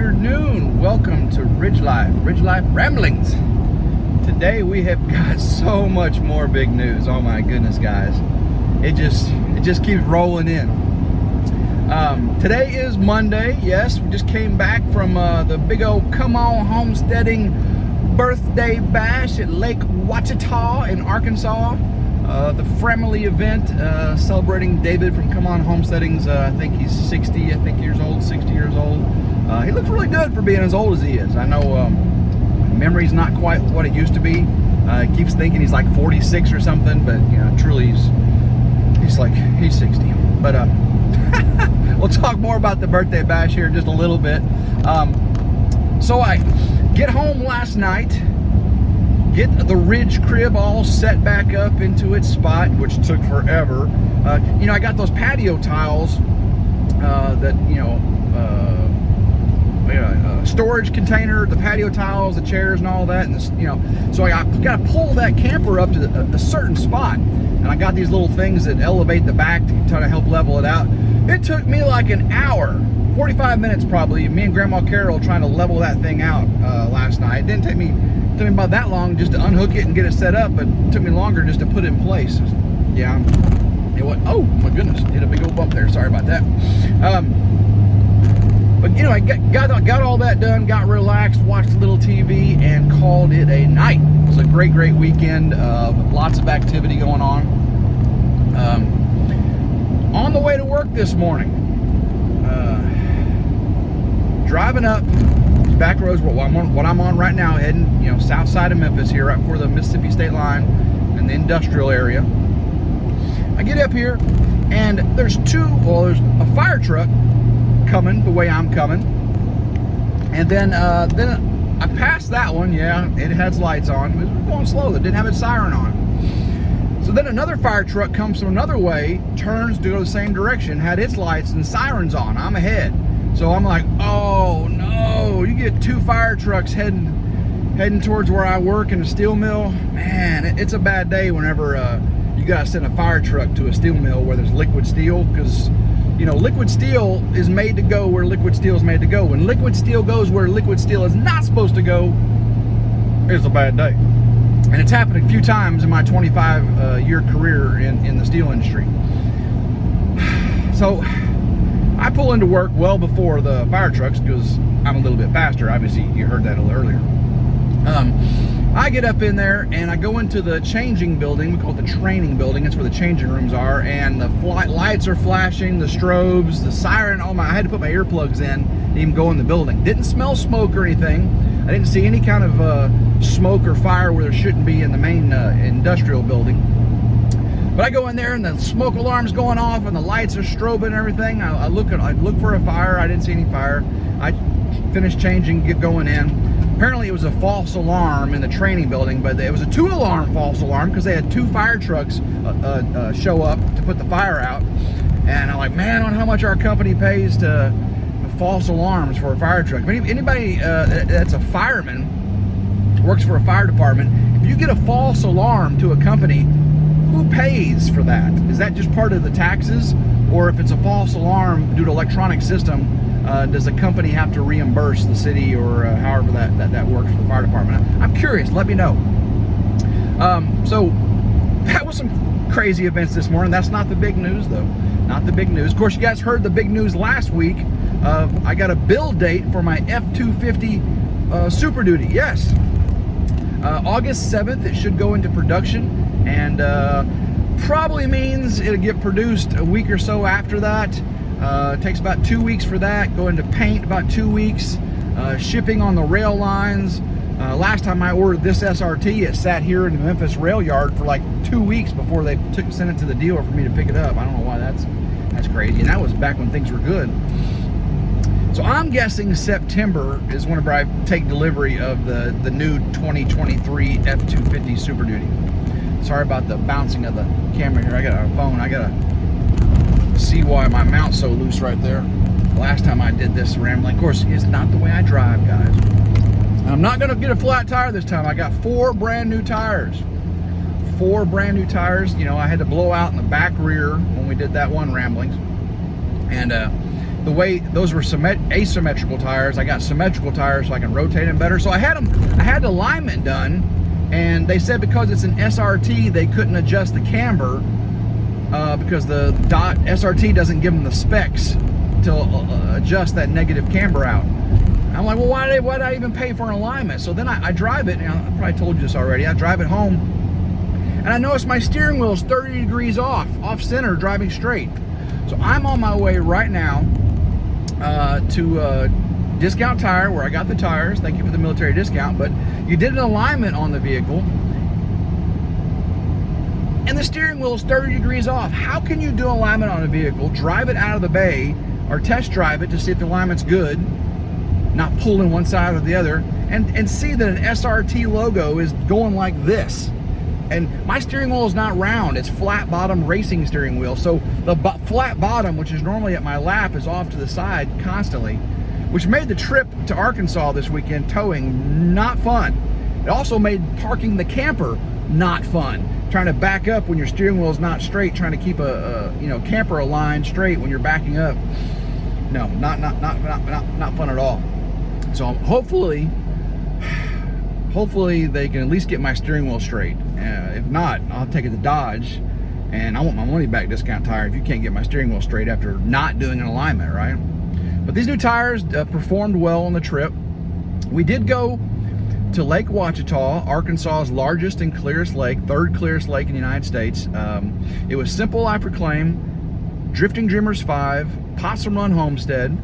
afternoon. Welcome to RidgeLife Ramblings. Today we have got so much more big news. Oh my goodness, guys. It just keeps rolling in. Today is Monday. Yes, we just came back from the big old Come On Homesteading birthday bash at Lake Ouachita in Arkansas. The family event celebrating David from Come On Homesteadings. I think he's 60 years old. He looks really good for being as old as he is. I know memory's not quite what it used to be. He keeps thinking he's like 46 or something, but you know, truly he's 60. But we'll talk more about the birthday bash here in just a little bit. So I get home last night, get the Ridge crib all set back up into its spot, which took forever. You know, I got those patio tiles that, you know, storage container, the patio tiles, the chairs and all that, and this, you know, so I got to pull that camper up to a certain spot, and I got these little things that elevate the back to try to help level it out. It took me like an hour, 45 minutes probably, me and Grandma Carol trying to level that thing out last night. It didn't take me about that long just to unhook it and get it set up, but it took me longer just to put it in place. Yeah, it went, oh my goodness, hit a big old bump there, sorry about that. But you know, I got all that done, got relaxed, watched a little TV, and called it a night. It was a great weekend, lots of activity going on. On the way to work this morning, driving up back roads, what I'm on right now, heading, you know, south side of Memphis here, right before the Mississippi state line and the industrial area. I get up here, and there's a fire truck coming the way I'm coming, and then I passed that one. Yeah, it has lights on. It was going slow. It didn't have its siren on. So then another fire truck comes from another way, turns to go the same direction, had its lights and sirens on. I'm ahead, so I'm like, oh no! You get two fire trucks heading towards where I work in a steel mill. Man, it's a bad day whenever you gotta send a fire truck to a steel mill where there's liquid steel, because you know, liquid steel is made to go where liquid steel is made to go. When liquid steel goes where liquid steel is not supposed to go, it's a bad day. And it's happened a few times in my 25-year career in the steel industry. So I pull into work well before the fire trucks because I'm a little bit faster. Obviously, you heard that a little earlier. I get up in there and I go into the changing building. We call it the training building. That's where the changing rooms are. And the lights are flashing, the strobes, the siren. Oh my, I had to put my earplugs in to even go in the building. Didn't smell smoke or anything. I didn't see any kind of smoke or fire where there shouldn't be in the main industrial building. But I go in there and the smoke alarm's going off and the lights are strobing and everything. I look for a fire. I didn't see any fire. I finished changing, get going in. Apparently it was a false alarm in the training building, but it was a 2-alarm false alarm because they had 2 fire trucks show up to put the fire out. And I'm like, man, I don't know how much our company pays to false alarms for a fire truck. If anybody that's a fireman, works for a fire department, if you get a false alarm to a company, who pays for that? Is that just part of the taxes? Or if it's a false alarm due to electronic system, does the company have to reimburse the city or however that works for the fire department? I'm curious, let me know. So that was some crazy events this morning. That's not the big news though. Not the big news. Of course, you guys heard the big news last week. I got a build date for my F-250 Super Duty. Yes. August 7th, it should go into production, and probably means it'll get produced a week or so after that. It takes about 2 weeks for that. Go into paint about 2 weeks. Shipping on the rail lines. Last time I ordered this SRT, it sat here in the Memphis rail yard for like 2 weeks before they sent it to the dealer for me to pick it up. I don't know why that's crazy. And that was back when things were good. So I'm guessing September is whenever I take delivery of the new 2023 F-250 Super Duty. Sorry about the bouncing of the camera here. I got a phone. I gotta see why my mount's so loose right there. Last time I did this rambling, of course, it's not the way I drive, guys. I'm not gonna get a flat tire this time. I got 4 brand new tires. 4 brand new tires. You know, I had to blow out in the back rear when we did that one ramblings. And the way those were asymmetrical tires, I got symmetrical tires so I can rotate them better. So I had the alignment done, and they said because it's an SRT, they couldn't adjust the camber because the SRT doesn't give them the specs to adjust that negative camber out. And I'm like, well, why did I even pay for an alignment? So then I drive it, and I probably told you this already. I drive it home, and I notice my steering wheel is 30 degrees off center, driving straight. So I'm on my way right now to Discount Tire, where I got the tires. Thank you for the military discount. But you did an alignment on the vehicle, and the steering wheel is 30 degrees off. How can you do alignment on a vehicle, drive it out of the bay, or test drive it to see if the alignment's good, not pulling one side or the other, and see that an SRT logo is going like this? And my steering wheel is not round, it's flat bottom racing steering wheel. So the flat bottom, which is normally at my lap, is off to the side constantly, which made the trip to Arkansas this weekend towing not fun. It also made parking the camper not fun. Trying to back up when your steering wheel is not straight, trying to keep a camper aligned straight when you're backing up. No, not fun at all. So hopefully they can at least get my steering wheel straight. If not, I'll take it to Dodge, and I want my money back, Discount Tire, if you can't get my steering wheel straight after not doing an alignment, right? But these new tires performed well on the trip. We did go to Lake Ouachita, Arkansas's largest and clearest lake, third clearest lake in the United States. It was Simple Life Reclaim, Drifting Dreamers 5, Possum Run Homestead,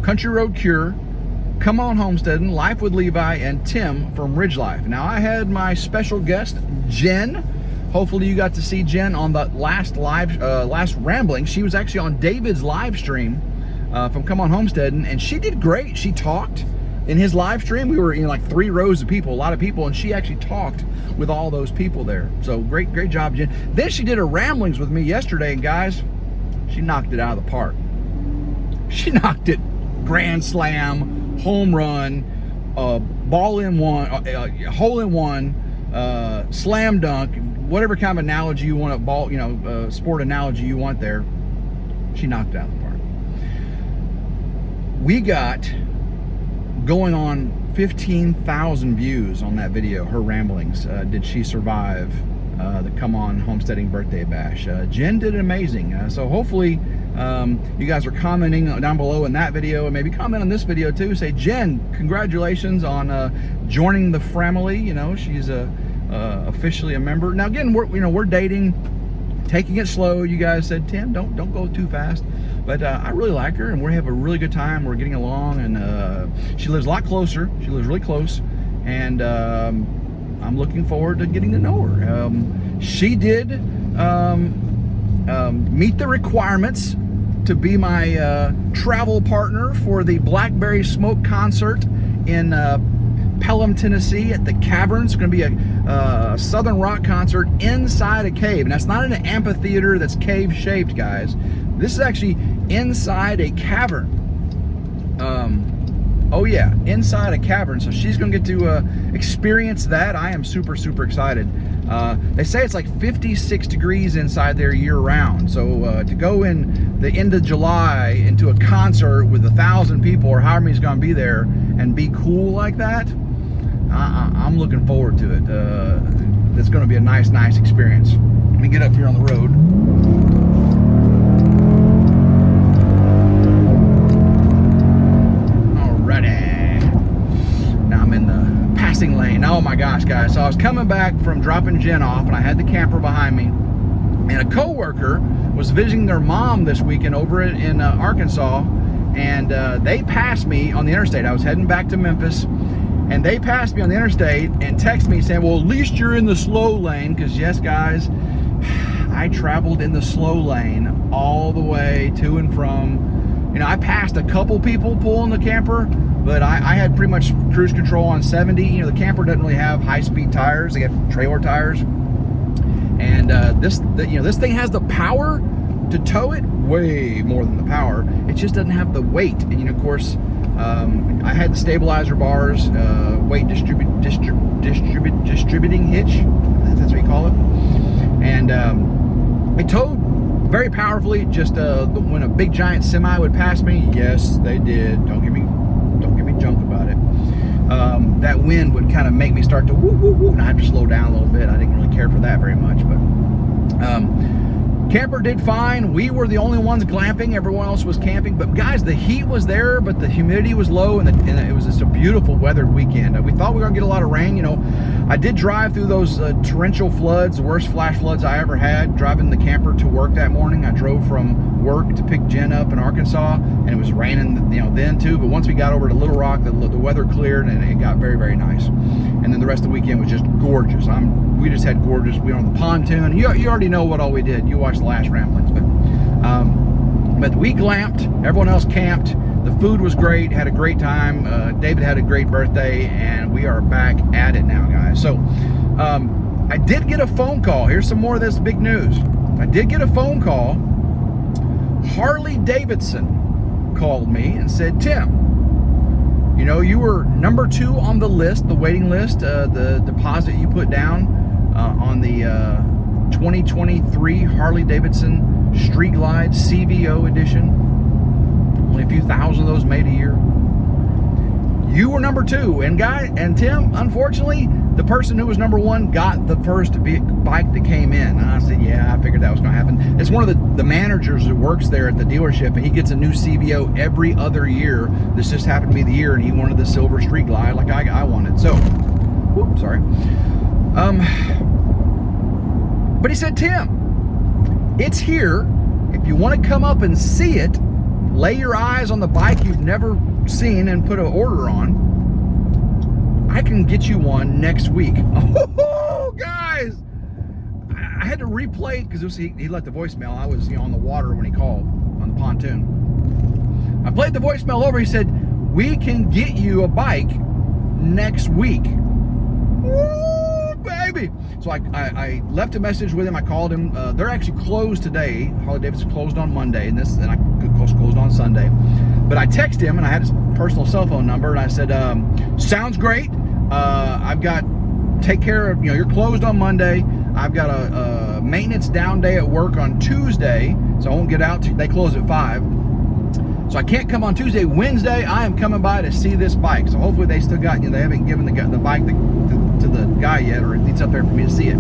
Country Road Cure, Come On Homesteading, Life with Levi, and Tim from RidgeLife. Now, I had my special guest, Jen. Hopefully you got to see Jen on the last Rambling. She was actually on David's live stream from Come On Homesteading, and she did great. She talked in his live stream. We were in like 3 rows of people, a lot of people, and she actually talked with all those people there. So great job, Jen. Then she did her Ramblings with me yesterday, and guys, she knocked it out of the park. She knocked it grand slam, home run, ball in one, hole in one, slam dunk, whatever kind of analogy you want, sport analogy you want there. She knocked it out of the park. We got going on 15,000 views on that video, her Ramblings. Did she survive the Come On Homesteading birthday bash? Jen did amazing. So hopefully you guys are commenting down below in that video, and maybe comment on this video too. Say, Jen, congratulations on joining the family. You know, she's officially a member. Now again, we're dating, taking it slow. You guys said, Tim, don't go too fast. But I really like her, and we have a really good time. We're getting along, and she lives a lot closer. She lives really close, and I'm looking forward to getting to know her. She did meet the requirements to be my travel partner for the Blackberry Smoke concert in Pelham, Tennessee at the Caverns. It's going to be a Southern rock concert inside a cave. And that's not in an amphitheater that's cave shaped, guys. This is actually inside a cavern. Oh yeah, inside a cavern. So she's going to get to experience that. I am super excited. They say it's like 56 degrees inside there year round. So to go in the end of July into a concert with 1,000 people or however many's going to be there and be cool like that, I'm looking forward to it. It's going to be a nice experience. Let me get up here on the road. Lane. Oh my gosh, guys. So I was coming back from dropping Jen off, and I had the camper behind me, and a co-worker was visiting their mom this weekend over in Arkansas, and they passed me on the interstate. I was heading back to Memphis, and they passed me on the interstate and texted me saying, well, at least you're in the slow lane, because yes, guys, I traveled in the slow lane all the way to and from. I passed a couple people pulling the camper, but I had pretty much cruise control on 70. The camper doesn't really have high-speed tires. They got trailer tires. And this thing has the power to tow it, way more than the power. It just doesn't have the weight. And of course, I had the stabilizer bars, weight distributing hitch. That's what you call it. And it towed very powerfully. Just when a big giant semi would pass me, yes, they did. Don't give me junk about it. That wind would kind of make me start to woo woo woo, and I had to slow down a little bit. I didn't really care for that very much, but camper did fine. We were the only ones glamping. Everyone else was camping. But guys, the heat was there, but the humidity was low, and it was just a beautiful weathered weekend. We thought we were gonna get a lot of rain. You know, I did drive through those torrential floods, the worst flash floods I ever had, driving the camper to work that morning. I drove from work to pick Jen up in Arkansas, and it was raining, you know, then too. But once we got over to Little Rock, the weather cleared, and it got very, very nice. And then the rest of the weekend was just gorgeous. We just had gorgeous. We were on the pontoon. You already know what all we did. You watched the last ramblings, but we glamped. Everyone else camped. The food was great. Had a great time. David had a great birthday, and we are back at it now, guys. So I did get a phone call. Here's some more of this big news. I did get a phone call. Harley Davidson called me and said, Tim, you know, you were number 2 on the list, the waiting list, the deposit you put down on the 2023 Harley Davidson Street Glide CVO edition. Only a few thousand of those made a year. You were number 2, and Tim, unfortunately, the person who was number 1 got the first bike that came in. And I said, yeah, I figured that was going to happen. It's one of the managers that works there at the dealership, and he gets a new CVO every other year. This just happened to be the year, and he wanted the silver Street Glide like I wanted. So, whoops, sorry. But he said, Tim, it's here. If you want to come up and see it, lay your eyes on the bike you've never seen and put an order on, I can get you one next week. Oh, guys, I had to replay it because he left the voicemail. I was, you know, on the water when he called on the pontoon. I played the voicemail over. He said, we can get you a bike next week. Woo, baby. So I left a message with him. I called him. They're actually closed today. Harley Davidson closed on Monday, and I closed on Sunday. But I texted him, and I had his personal cell phone number, and I said, sounds great. Take care of, you know, you're closed on Monday. I've got a maintenance down day at work on Tuesday, so I won't get out. They close at 5. So I can't come on Tuesday. Wednesday, I am coming by to see this bike. So hopefully they still got, you know, they haven't given the bike to the guy yet, or it's up there for me to see it.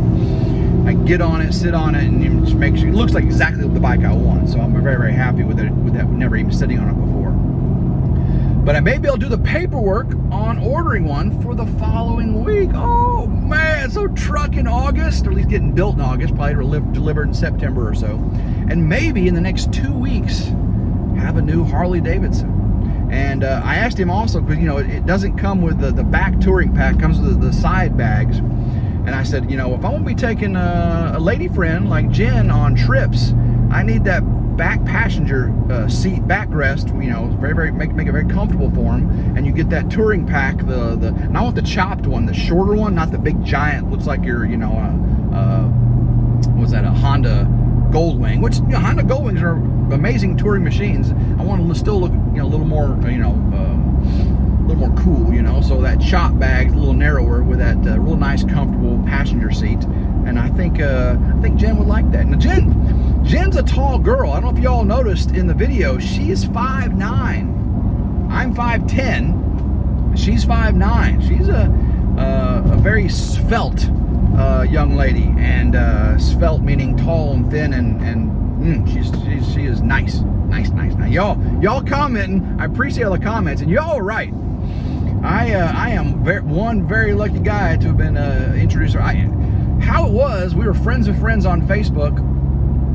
I get on it, sit on it, and just make sure it looks like exactly the bike I want. So I'm very, very happy with it. With that, never even sitting on it before. But I may be able to do the paperwork on ordering one for the following week. Oh man, so truck in August, or at least getting built in August, probably delivered in September or so. And maybe in the next 2 weeks, have a new Harley Davidson. And I asked him also, because, you know, it doesn't come with the back touring pack, it comes with the side bags. And I said, you know, if I want to be taking a lady friend like Jen on trips, I need that back passenger seat backrest, you know, make it very comfortable for him. And you get that touring pack, and I want the chopped one, the shorter one, not the big giant, looks like you're, you know, was that a Honda Goldwing, which, you know, Honda Goldwings are amazing touring machines. I want to still look, you know, a little more, you know, a little more cool, you know. So that chop bag's a little narrower with that real nice, comfortable passenger seat. And I think Jen would like that. Now Jen's a tall girl. I don't know if y'all noticed in the video. She's 5'9". I'm 5'10". She's 5'9". She's a very svelte young lady, and svelte meaning tall and thin, and she is nice. Now y'all commenting, I appreciate all the comments, and y'all are right. I am one very lucky guy to have been introduced her. How it was, we were friends of friends on Facebook,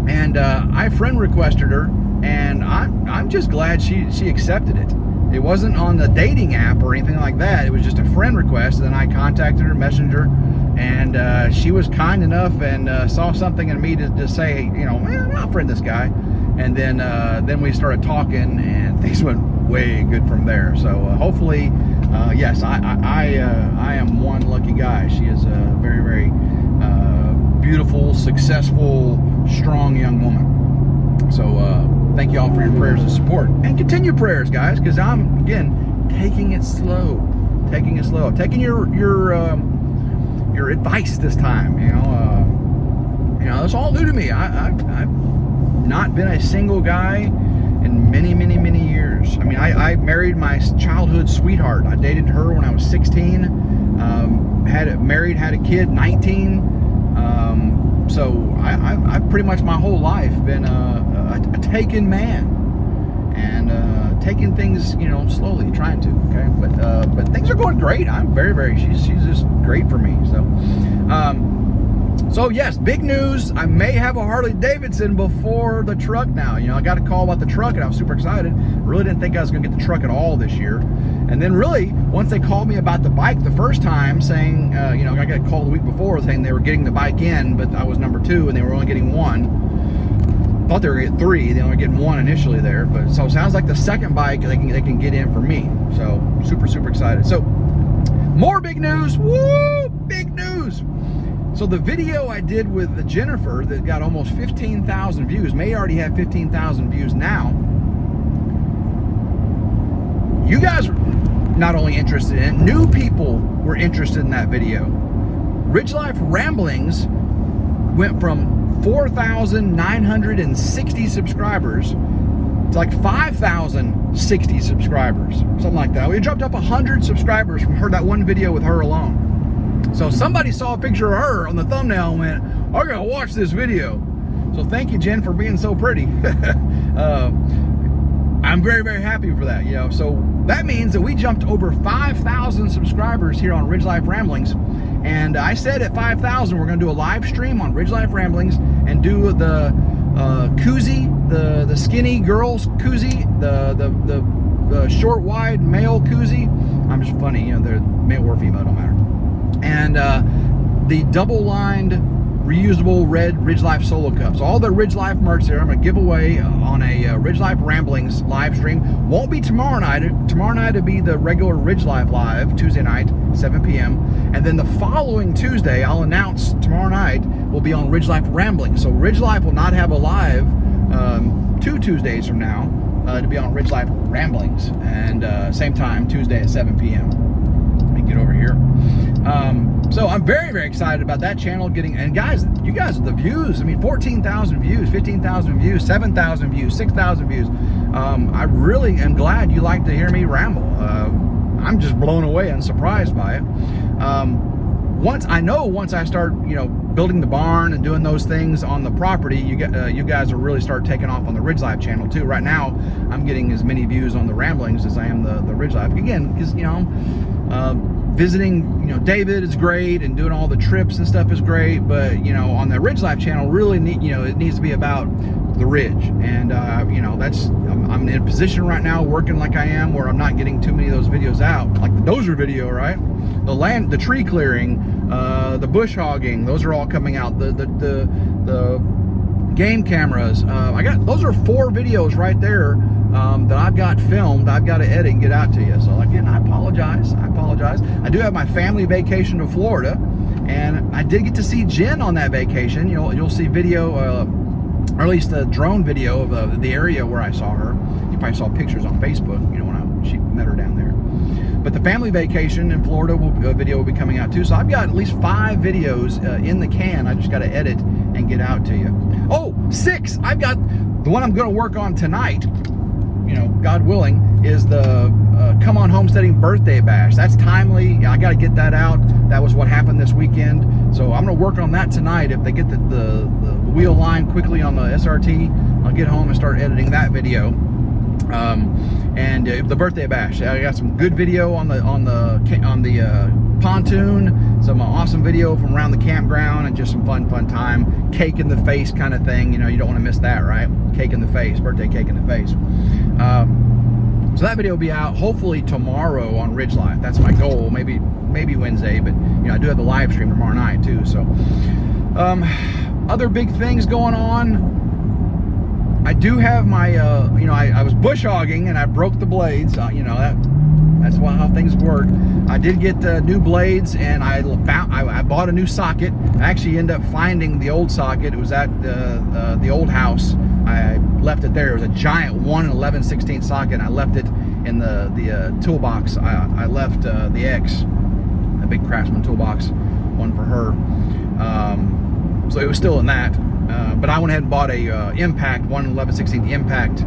and I friend requested her, and I'm just glad she accepted it. It wasn't on the dating app or anything like that. It was just a friend request, and then I contacted her, messenger, and she was kind enough and saw something in me to say, you know, man, I'll friend this guy. And then we started talking, and things went way good from there. So hopefully, yes, I am one lucky guy. She is a very, very beautiful, successful, strong young woman. So thank you all for your prayers and support, and continue prayers, guys, because I'm, again, taking it slow, taking your advice this time. You know, it's all new to me. not been a single guy in many, many, many years. I mean, I married my childhood sweetheart. I dated her when I was 16, had a kid 19. So I've pretty much my whole life been a taken man, and taking things, you know, slowly, trying to, okay? But things are going great. I'm very, she's just great for me. So yes, big news. I may have a Harley Davidson before the truck now. You know, I got a call about the truck and I was super excited. Really didn't think I was gonna get the truck at all this year. And then really, once they called me about the bike the first time, saying, you know, I got a call the week before saying they were getting the bike in, but I was number 2 and they were only getting 1. Thought they were gonna get 3, they only getting 1 initially there. But so it sounds like the second bike they can get in for me. So super excited. So more big news, woo, big news. So the video I did with Jennifer that got almost 15,000 views, may already have 15,000 views now. You guys were not only interested in it, new people were interested in that video. RidgeLife Ramblings went from 4,960 subscribers to like 5,060 subscribers, something like that. We dropped up 100 subscribers from that one video with her alone. So somebody saw a picture of her on the thumbnail and went, I gotta watch this video. So thank you, Jen, for being so pretty. I'm very happy for that, you know. So that means that we jumped over 5,000 subscribers here on RidgeLife Ramblings. And I said at 5,000, we're gonna do a live stream on RidgeLife Ramblings and do the koozie, the skinny girls koozie, the short wide male koozie. I'm just funny, you know, they're male or female, don't matter. And the double-lined reusable red RidgeLife solo cups. All the RidgeLife merch there I'm going to give away on a RidgeLife Ramblings live stream. Won't be tomorrow night. Tomorrow night will be the regular RidgeLife live, Tuesday night, 7 p.m. And then the following Tuesday, I'll announce tomorrow night will be on RidgeLife Ramblings. So RidgeLife will not have a live 2 Tuesdays from now to be on RidgeLife Ramblings. And same time, Tuesday at 7 p.m. Let me get over here. So I'm very excited about that channel getting, and guys, you guys, the views, I mean, 14,000 views, 15,000 views, 7,000 views, 6,000 views. I really am glad you like to hear me ramble. I'm just blown away and surprised by it. Once I start, you know, building the barn and doing those things on the property, you guys will really start taking off on the RidgeLife channel too. Right now, I'm getting as many views on the Ramblings as I am the RidgeLife. Again, because, you know, visiting, you know, David is great, and doing all the trips and stuff is great, but, you know, on the RidgeLife channel, really need, you know, it needs to be about the ridge. And you know, I'm in a position right now working like I am where I'm not getting too many of those videos out, like the dozer video, right? The tree clearing, the bush hogging, those are all coming out. The game cameras, those are 4 videos right there that I've got filmed. I've got to edit and get out to you. So again, I apologize. I do have my family vacation to Florida, and I did get to see Jen on that vacation. You'll see video, or at least the drone video of the area where I saw her. You probably saw pictures on Facebook, you know, when she met her down there. But the family vacation in Florida video will be coming out too. So I've got at least 5 videos in the can. I just got to edit and get out to you. Oh, 6. I've got the one I'm going to work on tonight, you know, God willing, is the Come On Homesteading birthday bash. That's timely. I got to get that out. That was what happened this weekend. So I'm going to work on that tonight. If they get the wheel line quickly on the SRT, I'll get home and start editing that video. And the birthday bash, I got some good video on the pontoon, some awesome video from around the campground, and just some fun time, cake in the face kind of thing. You know, you don't want to miss that, right? Cake in the face, birthday cake in the face. So that video will be out hopefully tomorrow on RidgeLife. That's my goal. Maybe Wednesday, but you know, I do have the live stream tomorrow night too. So other big things going on. I do have my, you know, I was bush hogging and I broke the blades. You know, that's how things work. I did get new blades, and I bought a new socket. I actually ended up finding the old socket. It was at the old house. I left it there. It was a giant 1/11/16 socket, and I left it in the toolbox. I left the X, a big Craftsman toolbox, one for her. So it was still in that. but I went ahead and bought a impact 1/11/16 impact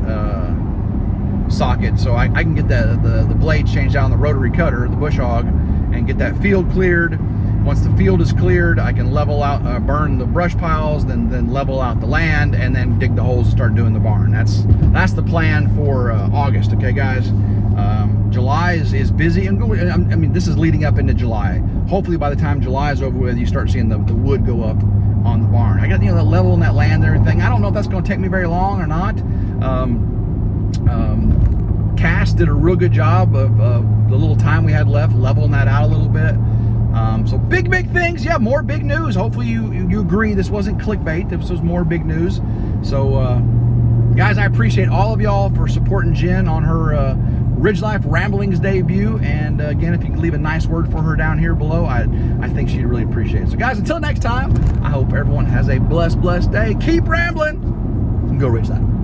socket, so I can get the blade changed out on the rotary cutter, the bush hog, and get that field cleared. Once the field is cleared, I can level out, burn the brush piles, then level out the land, and then dig the holes and start doing the barn. That's the plan for August. Okay, guys. July is busy, and I mean, this is leading up into July. Hopefully, by the time July is over with, you start seeing the wood go up on the barn. I got, that level in that land and everything. I don't know if that's going to take me very long or not. Cass did a real good job of the little time we had left, leveling that out a little bit. So big things. Yeah, more big news. Hopefully you agree this wasn't clickbait. This was more big news. So guys, I appreciate all of y'all for supporting Jen on her RidgeLife Ramblings debut. And again, if you can leave a nice word for her down here below, I think she'd really appreciate it. So guys, until next time, I hope everyone has a blessed day. Keep rambling and go RidgeLife.